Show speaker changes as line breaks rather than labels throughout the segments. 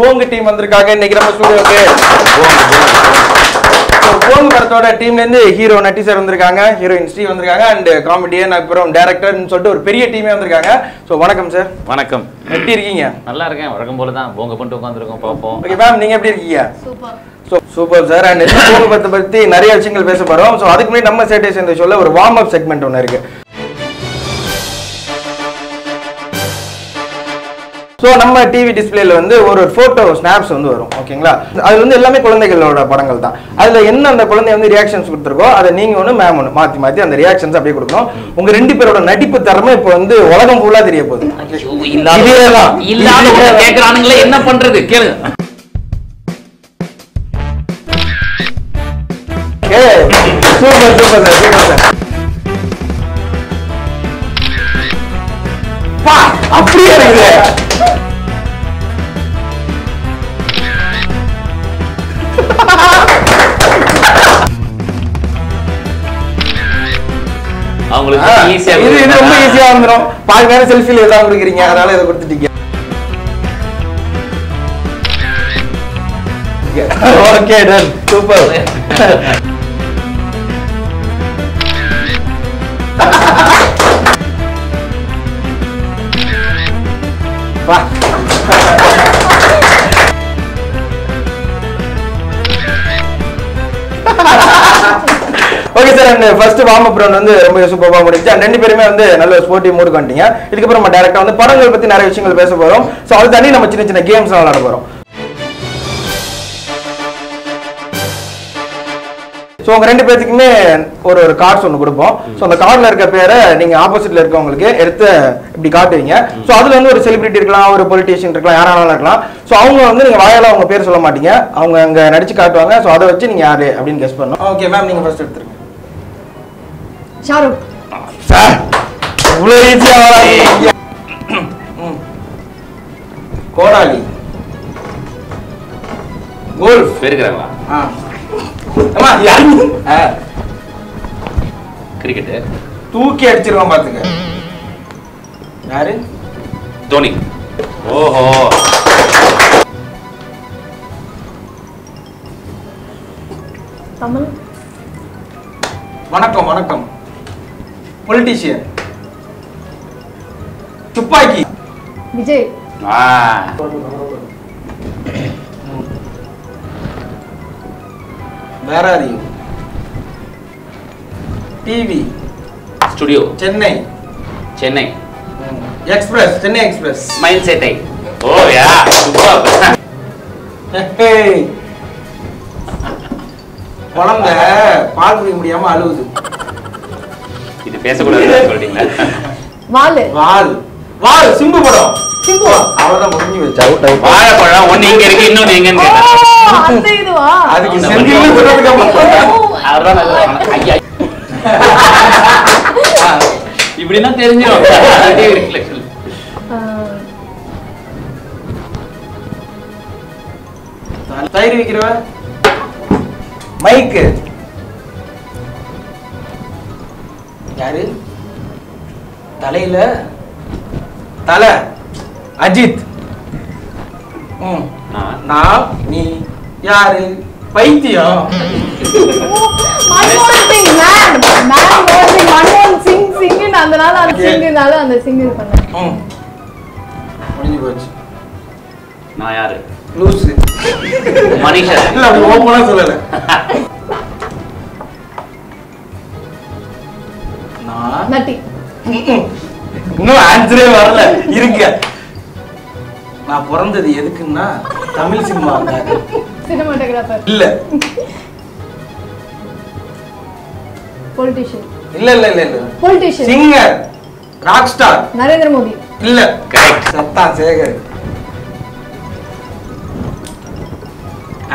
போங்க டீம் வந்திருக்காங்க இன்னைக்கு நம்ம ஸ்டுடியோக்கு. போங்க படத்தோட டீம்ல இருந்து ஹீரோ நட்டி சார் வந்திருக்காங்க, ஹீரோயின் ஸ்ரீ வந்திருக்காங்க, அண்ட் காமெடியன் அப்புறம் டைரக்டர்னு சொல்லிட்டு ஒரு பெரிய டீமே வந்திருக்காங்க. ஸோ வணக்கம் சார்.
வணக்கம்.
எப்படி இருக்கீங்க?
நல்லா இருக்கேன், வழக்கம் போல தான் போங்க பண்ணிட்டு உட்காந்துருக்கோம், பார்ப்போம்.
ஓகே மேம், நீங்க எப்படி இருக்கீங்க?
சூப்பர்.
Super sir. அண்ட் போங்க பத்தி நிறைய விஷயங்கள் பேச போறோம். ஸோ அதுக்கு முன்னாடி நம்ம சேட்டேஸ் இந்த ஷோல ஒரு வார்ம் அப் செக்மெண்ட் ஒன்று இருக்கு. ஸோ நம்ம டிவி டிஸ்பிளேல வந்து ஒரு ஃபோட்டோ ஸ்னாப்ஸ் வந்து வரும், ஓகேங்களா? அது வந்து எல்லாமே குழந்தைகளோட படங்கள் தான். அதுல என்ன அந்த குழந்தை வந்து ரியாக்ஷன்ஸ் கொடுத்துருக்கோ அதை நீங்க ஒன்று மேம் ஒன்று மாற்றி மாற்றி அந்த ரியாக்ஷன்ஸ் அப்படியே கொடுக்கணும். உங்க ரெண்டு பேரோட நடிப்பு திறமை இப்போ வந்து உலகம் ஃபுல்லா தெரிய போகுது.
கேக்குறானுங்களே, என்ன பண்றது கேளுங்க.
Super super sir, super sir. அப்படியே இருக்கு.
அவங்களுக்கு ஈஸியா
இது ரொம்ப ஈஸியா வந்துரும். பாதி நேரம் செல்ஃபில ஏதாவது கொடுக்குறீங்க, அதனால இதை கொடுத்துட்டீங்க. Okay done, super. வா. Okay sir, and first warm up round வந்து ரொம்ப சூப்பரா முடிஞ்சு. அண்ட் ரெண்டு பேருமே வந்து நல்ல ஸ்போர்ட்டிவ் மூடுக்கு வந்துட்டீங்க. இதுக்கப்புறம் நம்ம டைரக்டா வந்து படங்கள் பத்தி நிறைய விஷயங்கள் பேச போறோம். ஸோ அது தனி நம்ம சின்ன சின்ன கேம்ஸ் விளையாட போறோம். ஸோ உங்க ரெண்டு பேருக்குமே ஒரு ஒரு கார்ட்ஸ் ஒன்று கொடுப்போம். ஸோ அந்த கார்டில் இருக்க பேரை நீங்க ஆப்போசிட்ல இருக்கவங்களுக்கு எடுத்து இப்படி காட்டுவீங்க. ஸோ அதுல வந்து ஒரு செலிபிரிட்டி இருக்கலாம், ஒரு பொலிட்டீஷியன் இருக்கலாம், யாராலும் இருக்கலாம். ஸோ அவங்க வந்து நீங்க வாயால அவங்க பேர் சொல்ல மாட்டீங்க, அவங்க அங்க நடிச்சு காட்டுவாங்க. ஸோ அதை வச்சு நீங்க யாரு அப்படின்னு கெஸ் பண்ணணும். ஓகே மேம், நீங்க ஃபர்ஸ்ட் எடுத்துருங்க.
ஷாருக்
சார், இவ்வளோ ஈஸியா வராது. கோடாலி. கோல்ஃப்
பேருக்குறாங்களா? கிரிக்கெட்டு
தூக்கி அடிச்சிருவான் பாத்துங்க. யாரு?
தோனி. ஓஹோ.
தமிழ்.
வணக்கம் வணக்கம். பொலிட்டீஷியன். துப்பாக்கி.
விஜய்.
வேற யாரு? TV.
Studio.
Chennai.
Chennai
express. Chennai express.
Mind செட்டை. ஓ யா, சூப்பர்.
குழந்தை பால் குடிக்க முடியாம அழுவுது.
இது பேசக்கூடாது சொல்றீங்களா?
வால்.
வால். வால். சிம்பு படம்.
சிம்பு.
அவர்தான் முடிஞ்சு வச்சு அவுட் அவுட்.
வாழைப்பழம் ஒண்ணு இங்க இருக்கு, இன்னொன்னு எங்கன்னு கேட்டா
அந்த இதுவா?
அதுக்கு செந்தில்னு சொல்றதுக்கு
அதான் நல்லது. ஐயா இப்படின்னா தெரிஞ்சிடும்.
தயிர் விக்கிறவ. மைக்கு. யாரு? தலையில தலை. அஜித். நான் நீ யாரு? பைத்தியம்.
மன்மோகன் சிங். மேன் மன்மோகன் சிங். மன்மோகன் சிங் சிங்னு அதனால அந்த சிங்னால அந்த சிங் இது பண்ணேன்.
முடிஞ்சு போச்சு.
நான் யாரு?
லூசு.
மனிஷா.
இல்ல ஓப்பனா சொல்லல. நான்
நட்டி.
இன்னும் ஆன்சரே வரல. இருக்க. நான் பிறந்தது எதுக்குன்னா தமிழ் சினிமா.
சினிமாட்டோகிராஃபர்.
இல்ல
பொலிட்டிஷியன்.
இல்ல இல்ல இல்ல இல்ல.
Politician.
Singer. Rock star.
Narendra Modi.
இல்ல. கரெக்ட். சத்தா சேகர்.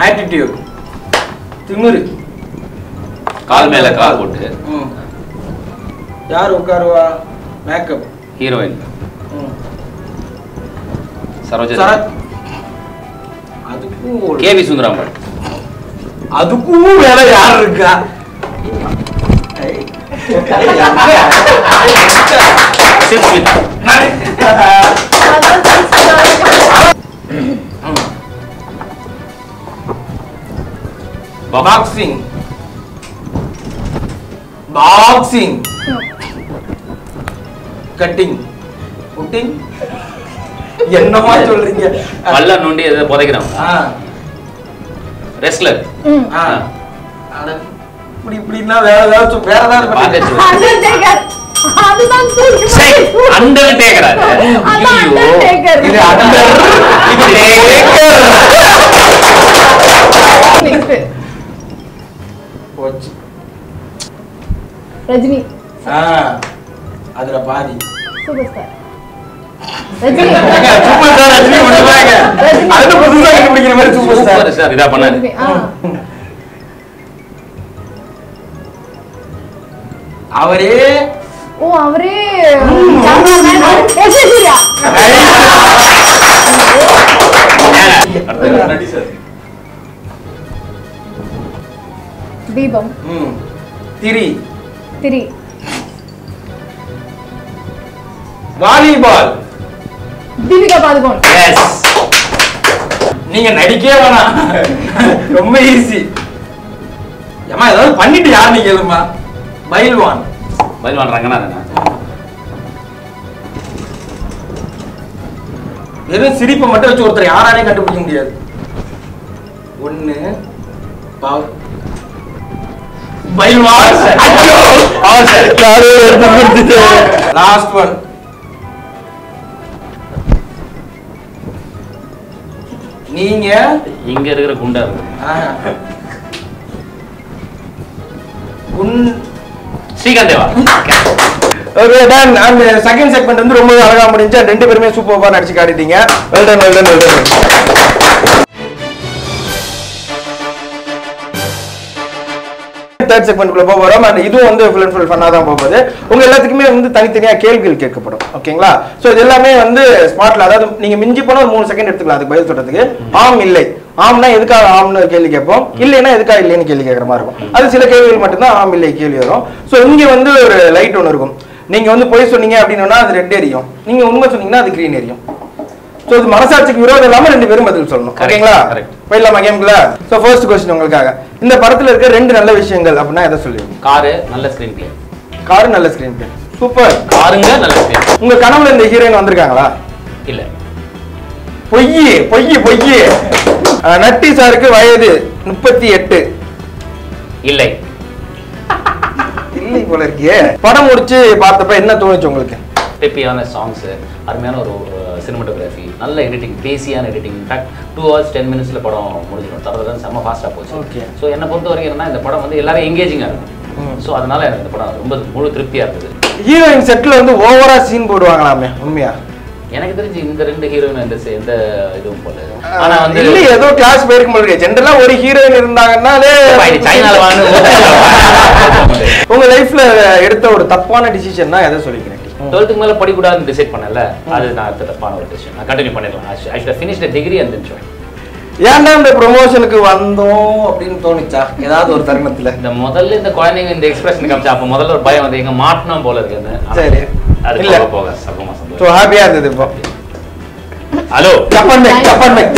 ஆட்டிடியூட். திமிரு.
கால் மேல கால் போட்டு.
யார் உட்காருவா? மேக்கப்.
ஹீரோயின். சரோஜா.
சரத். அதுக்கும்
கேவி சுந்தராம்பல்.
அதுக்கும் வேலை யார் இருக்கா? பாக்ஸிங் பாக்ஸிங் கட்டிங் குட்டிங் என்னமா சொல்றீங்க?
பல்ல நோண்டி எதை புதைக்கிறோம். ரெஸ்லர்.
அட இப்படி இப்படின்னா வேற ஏதாவது
அண்டர்டேக்கர். அதுதான்
அண்டர்டேக்கர்.
இது போச்சு.
ரஜினி.
அதுல பாதி
super star Rajini.
Super star Rajini பண்ணுவாங்க. அது புதுசா கண்டுபிடிக்கிற மாதிரி சூப்பர் ஸ்டார்
இதா பண்ணாரு.
அவரே
தீபம்.
திரி வாலிபால்.
தீபிகா பாதுகோன்.
நீங்க நடிக்கவே வேணாம், ரொம்ப ஈஸி. ஏமா ஏதாவது பண்ணிட்டு யார் நீங்க கேளுமா? பைல்வான்
ரங்கநாதன்.
வெறும் சிரிப்பை மட்டும் வச்சு ஒருத்தர் யாராலையும் கண்டுபிடிக்க முடியாது. ஒண்ணு லாஸ்ட் ஒன் நீங்க
இங்க இருக்கிற குண்டா ஸ்ரீகாந்த் தேவா.
Okay done. அந்த செகண்ட் செக்மெண்ட் வந்து ரொம்ப அழகா முடிஞ்சு. ரெண்டு பேருமே சூப்பரா நடிச்சு காட்டிட்டீங்க. Well done. தேர்ட் செக்மெண்ட் குள்ள போறோம். அண்ட் இதுவும் வந்து ஃபுல் அண்ட் ஃபுல் ஃபன்னா தான் போகுது. உங்க எல்லாத்துக்குமே வந்து தனித்தனியா கேள்விகள் கேட்கப்படும். ஓகேங்களா? சோ இது எல்லாமே வந்து ஸ்மார்ட்ல, அதாவது நீங்க மிஞ்சி போனா ஒரு 3 செகண்ட் எடுத்துக்கலாம் அதுக்கு பதில் சொல்றதுக்கு. ஆம் இல்லை. ஆம்னா எதுக்காக ஆம்னு கேள்வி கேட்போம், இல்லைன்னா எதுக்காக இல்லைன்னு கேள்வி கேட்கற மாதிரி இருக்கும். அது சில கேள்விகள் மட்டும்தான் ஆம் இல்லை கேள்வி வரும். ஸோ இங்க வந்து ஒரு லைட் ஒன்று இருக்கும். நீங்க வந்து பொய் சொன்னீங்க அப்படின்னா அது ரெட் எரியும், நீங்க உண்மை சொன்னீங்கன்னா அது கிரீன் எரியும். ஸோ இது மனசாட்சிக்கு விரோதம் இல்லாம 2 பேரும் பதில் சொல்லணும். ஓகேங்களா? போயிடலாமா கேம்குள்ள? ஸோ ஃபர்ஸ்ட் क्वेश्चन உங்களுக்காக. இந்த படத்துல இருக்க 2 நல்ல விஷயங்கள் அப்படின்னா எதை சொல்லுவீங்க?
காரு நல்ல ஸ்கிரீன் பிளே.
காரு நல்ல ஸ்கிரீன் பிளே. சூப்பர்.
காருங்க நல்ல ஸ்கிரீன்.
உங்க கனவுல இந்த ஹீரோயின் வந்திருக்காங்களா?
இல்ல.
பொய். நட்டி சாருக்கு வயது 38.
இல்லை
போல இருக்கே. படம் முடிச்சு பார்த்தப்ப என்ன தோணுச்சு உங்களுக்கு?
பெப்பியான சாங்ஸ், அருமையான ஒரு சினிமாட்டோகிராஃபி, நல்ல editing, பேசியான editing. In fact 2 hours 10 minutes படம் முடிஞ்சிடும். தரதான் செம்ம ஃபாஸ்ட்டாக போச்சு.
ஓகே.
ஸோ என்னை பொறுத்த வரைக்கும் என்னன்னா இந்த படம் வந்து எல்லாரும் எங்கேஜிங்காக இருக்கும். ஸோ அதனால எனக்கு இந்த படம் ரொம்ப முழு திருப்தியாக இருந்தது.
ஹீரோயின் செட்டில் வந்து ஓவரா சீன் போடுவாங்களாமே, உண்மையா?
எனக்கு தெரிஞ்சு இந்த 2 ஹீரோயின் எந்த இதுவும் போல. ஆனா வந்து
இல்ல ஏதோ கிளாஸ் போயிருக்க முடியாது. ஜெனரலா ஒரு ஹீரோயின் இருந்தாங்கன்னாலே
சைனால வாங்க.
உங்க லைஃப்ல எடுத்த ஒரு தப்பான டிசிஷன்னா எதை சொல்லிக்கிறேன்?
12th மேல படிக்கூடாதுன்னு டிசைட் பண்ணல. அது நான் எடுத்த தப்பான ஒரு டிசிஷன். நான் கண்டினியூ பண்ணிடலாம். I should finish the degree and then join.
ஏன்டா இந்த ப்ரொமோஷனுக்கு வந்தோம் அப்படின்னு தோணுச்சா ஏதாவது ஒரு தருணத்துல?
இந்த முதல்ல இந்த குழந்தைங்க இந்த எக்ஸ்பிரஷன் காமிச்சா அப்ப முதல்ல ஒரு பயம் வந்து எங்க மாட்டணும் போல இருக்கு.
சரி,
அது
இல்ல
போக சர்வமா சந்தோஷம்.
சோ ஹாப்பியா இருந்தது. இப்போ
ஹலோ
ஜப்பான் மேக்.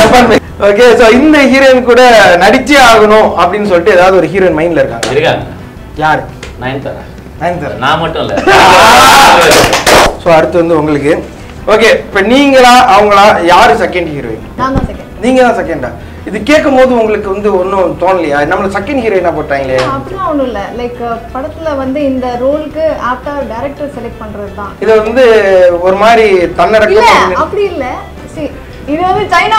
ஓகே. சோ இந்த ஹீரோயின் கூட நடிச்சே ஆகணும் அப்படின்னு சொல்லிட்டு ஏதாவது ஒரு ஹீரோயின் மைண்ட்ல இருக்காங்க? யாரு?
நயன்தாரா.
நான்
மட்டும் இல்ல.
சோ அடுத்து வந்து உங்களுக்கு. ஓகே, இப்போ நீங்களா அவங்களா யாரு செகண்ட் ஹீரோயின்?
நான் தான் செகண்ட்.
நீங்க தான் செகண்டா? இது கேட்கும் போது உங்களுக்கு வந்து ஒன்றும் தோணலையா நம்மள செகண்ட் ஹீரோயினா போட்டாங்களே?
அப்படிலாம் ஒன்றும் இல்லை. லைக் படத்துல வந்து இந்த ரோலுக்கு ஆப்டா டைரக்டர் செலக்ட் பண்றது தான்.
இது வந்து ஒரு மாதிரி தன்னடக்கம்.
அப்படி இல்லை, இது வந்து சைனா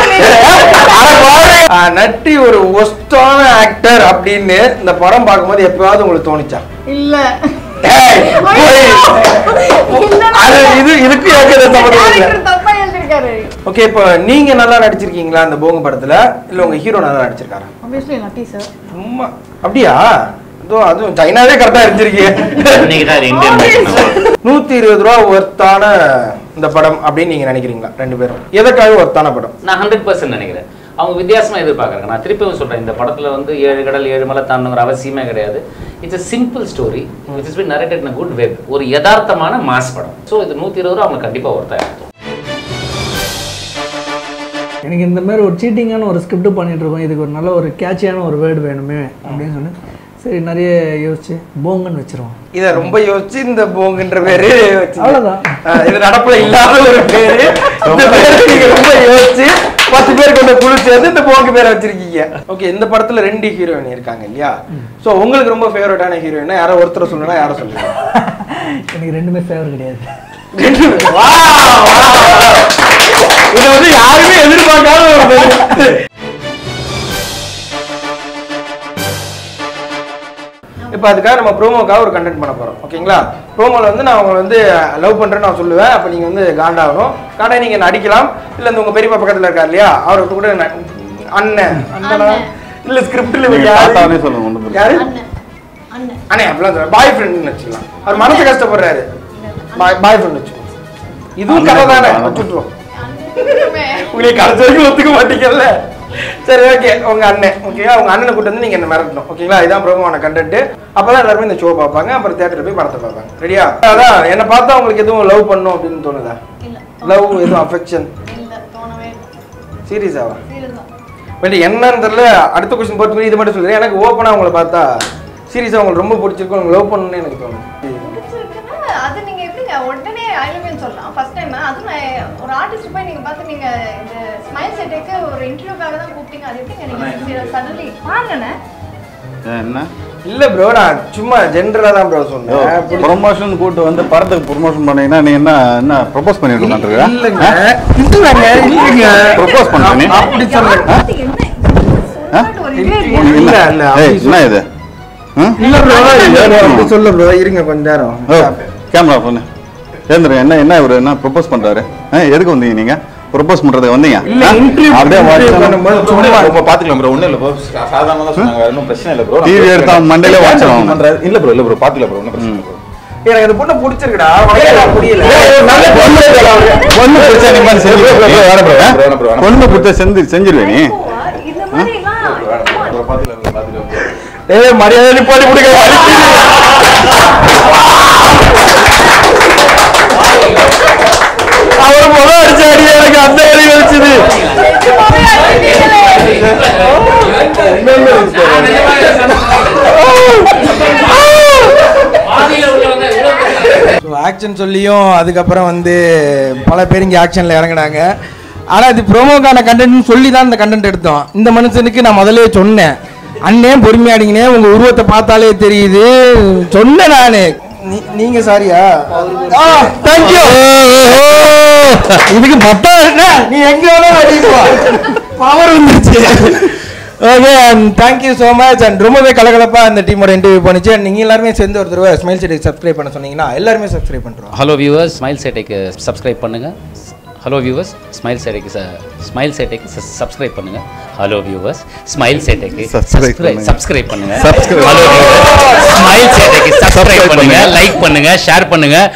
நட்டி ஒரு ஒஸ்டான ஆக்டர் அப்படின்னு இந்த படம் பார்க்கும்போது எப்பயாவது உங்களுக்கு தோணுச்சா?
இல்ல.
ஓகே, இப்போ நீங்க நல்லா நடிச்சிருக்கீங்களா இந்த போங்க படத்துல? இல்ல உங்க ஹீரோ நல்லா நடிச்சிருக்காரா?
obviously நட்டி சார்.
சும்மா அப்படியா? அதுவும் சைனாவே கரெக்டா இருந்திருக்கீங்க. 120 ரூபா ஒர்த்தான இந்த படம் அப்படின்னு நீங்க நினைக்கிறீங்களா? 2 பேரும் எதற்காக ஒர்த்தான படம்?
நான் 100% நினைக்கிறேன். அவங்க வித்தியாசமா எதிர்பார்க்கறாங்க. நான் திருப்பியும் சொல்றேன், இந்த படத்துல வந்து 7 கடல் 7 மலை தாண்டணுங்கிற அவசியமே கிடையாது. It's a simple story which has been narrated in a good way. ஒரு யதார்த்தமான மாஸ் படம். ஸோ இது 120 ரூபா அவங்க கண்டிப்பா ஒர்த்தா இருக்கும்.
எனக்கு இந்த மாதிரி ஒரு சீட்டிங்கான ஒரு ஸ்கிரிப்ட் பண்ணிட்டு இருக்கோம், இதுக்கு ஒரு நல்ல ஒரு கேட்சியான ஒரு வேர்டு வேணுமே அப்படின்னு சொன்னேன். சரி நிறைய யோசிச்சு போங்கன்னு வச்சிருவோம்.
இதை ரொம்ப யோசிச்சு இந்த போங்குன்ற பேரு
அவ்வளோதான்.
இது நடப்புல இல்லாத ஒரு பேரு. இந்த பேரு நீங்க ரொம்ப யோசிச்சு 10 பேர் கொண்ட குழு சேர்ந்து இந்த போங்கு பேரை வச்சிருக்கீங்க. ஓகே, இந்த படத்துல 2 ஹீரோயின் இருக்காங்க இல்லையா? ஸோ உங்களுக்கு ரொம்ப ஃபேவரட்டான ஹீரோயினா யாரோ ஒருத்தர் சொல்லணும்னா யாரை சொல்லுங்க?
எனக்கு 2மே ஃபேவர் கிடையாது.
இதை வந்து யாருமே எதிர்பார்க்காத ஒரு பேரு. இப்போ அதுக்காக நம்ம ப்ரோமோக்காக ஒரு கண்டென்ட் பண்ண போகிறோம். ஓகேங்களா? ப்ரோமோவில் வந்து நான் உங்களை வந்து லவ் பண்ணுறேன்னு நான் சொல்லுவேன். அப்போ நீங்கள் வந்து காண்டாகணும். காண்டா நீங்கள் நடிக்கலாம். இல்லை இந்த உங்கள் பெரியப்பா பக்கத்தில் இருக்கார் இல்லையா, அவருக்கு கூட அண்ணன் அண்ணனா இல்லை ஸ்கிரிப்டில் சொல்லுங்க. யாரு அண்ணே அப்படிலாம் சொல்ல பாய் ஃப்ரெண்டுன்னு வச்சுக்கலாம். அவர் மனசு கஷ்டப்படுறாரு, பாய் ஃப்ரெண்ட் வச்சுக்கோங்க. இதுவும் கதை தானே, வச்சுட்டுருவோம். உங்களுக்கு கடைசி வரைக்கும் ஒத்துக்க மாட்டீங்கல்ல. சரி ஓகே, உங்க அண்ணன் ஓகேவா? உங்க அண்ணனை கூட்டு வந்து நீங்க என்ன மிரட்டணும். ஓகேங்களா? இதான் ப்ரோமோவான கண்டென்ட். அப்பதான் எல்லாருமே இந்த ஷோ பார்ப்பாங்க, அப்புறம் தியேட்டர்ல போய் படத்தை பார்ப்பாங்க. ரெடியா? அதான் என்ன பார்த்தா உங்களுக்கு எதுவும் லவ் பண்ணும் அப்படின்னு தோணுதா? லவ் எதுவும் அஃபெக்ஷன் சீரியஸாவா? பட் என்னன்னு தெரியல. அடுத்த கொஸ்டின் பொறுத்து இது மட்டும் சொல்றேன். எனக்கு ஓப்பனா உங்களை பார்த்தா சீரியஸா உங்களுக்கு ரொம்ப பிடிச்சிருக்கும், உங்களுக்கு லவ் பண்ணணும்னு எனக்கு தோணும்.
அது நீங்க எப்படிங்க உடனே ஐ லவ் யூ சொல்லலாம் ஃபர்ஸ்ட் டைம்? அது ஒரு ஆர்டிஸ்ட் போய் நீங்க பார்த்து நீங்க இந்த ஸ்மைல் செட்டுக்கு ஒரு இன்டர்வியூக்காக தான் கூப்பிட்டீங்க, அது எப்படிங்க நீங்க சடன்லி பாருங்கண்ணே?
என்ன
இல்ல ப்ரோ, நான் சும்மா ஜெனரலா தான் ப்ரோ சொன்னேன்.
ப்ரொமோஷன் கூட்டு வந்து படத்துக்கு ப்ரொமோஷன் பண்ணீங்கன்னா நீ என்ன ப்ரொபோஸ் பண்ணிட்டு இருக்க?
இல்லங்க இல்லங்க
ப்ரொபோஸ் பண்ற நீ
அப்படி சொல்றேன். இல்ல இல்ல
என்ன இது?
இல்ல ப்ரோ, அப்படி சொல்ல ப்ரோ. இருங்க கொஞ்ச நேரம்.
கேமரா பண்ணு ஏந்திர. என்ன இவரு என்ன ப்ரொபோஸ் பண்றாரு? எதுக்கு வந்தீங்க நீங்க? ப்ரொபோஸ் பண்றதுக்கு வந்தீங்க? அப்படியே
பாத்துக்கலாம் ப்ரோ. ஒண்ணு இல்ல ப்ரோ, சாதாரணமா தான் சொன்னாங்க, ஒன்றும் பிரச்சனை இல்ல ப்ரோ.
டிவி எடுத்தா மண்டையில வாட்சணும்
பண்றாரு. இல்ல ப்ரோ பாத்துக்கலாம் ப்ரோ, ஒன்றும் பிரச்சனை இல்ல ப்ரோ.
எனக்கு இந்த பொண்ணு பிடிச்சிருக்குடா, புரியல.
பொண்ணு பிடிச்சா நீ மாதிரி செஞ்சு பொண்ணு பிடிச்சா செஞ்சிருவே நீ.
மரியாதை நிப்பாட்டி கொடுக்க அவர் முதல் அடிச்ச அடி எனக்கு அந்த அடி வச்சுது. ஆக்ஷன் சொல்லியும் அதுக்கப்புறம் வந்து பல பேர் இங்கே ஆக்ஷனில் இறங்கினாங்க. ஆனால் இது ப்ரோமோக்கான கண்டென்ட்னு சொல்லி தான் இந்த கண்டென்ட் எடுத்தோம். இந்த மனுஷனுக்கு நான் முதலே சொன்னேன், அண்ணே பொறுமையாடிங்கண்ணே, உங்கள் உருவத்தை பார்த்தாலே தெரியுது சொன்னேன் நான். நீங்க சாரியா? தேங்க்யூ. இதுக்கு பத்தா நீ எங்க பவர் வந்துருச்சு. Okay, and thank you so much. And ரொம்பவே கலகலப்பா அந்த டீமோட இன்டர்வியூ பண்ணிச்சு. அண்ட் நீங்கள் எல்லாருமே சேர்ந்து ஒரு தடவை ஸ்மைல் செட்டுக்கு சப்ஸ்கிரைப் பண்ண சொன்னீங்கன்னா எல்லாருமே சப்ஸ்கிரைப் பண்ணுறோம்.
ஹலோ வியூவர்ஸ், ஸ்மைல் செட்டுக்கு சப்ஸ்கிரைப் பண்ணுங்கள். ஹலோ வியூவர்ஸ், ஸ்மைல் செட்டுக்கு சப்ஸ்கிரைப் பண்ணுங்கள். ஹலோ வியூவர்ஸ், ஸ்மைல் செட்டுக்கு சப்ஸ்கிரைப் பண்ணுங்கள். ஹலோ வியூவர்ஸ், ஸ்மைல் செட்டுக்கு சப்ஸ்கிரைப் பண்ணுங்கள், லைக் பண்ணுங்கள், ஷேர் பண்ணுங்கள்.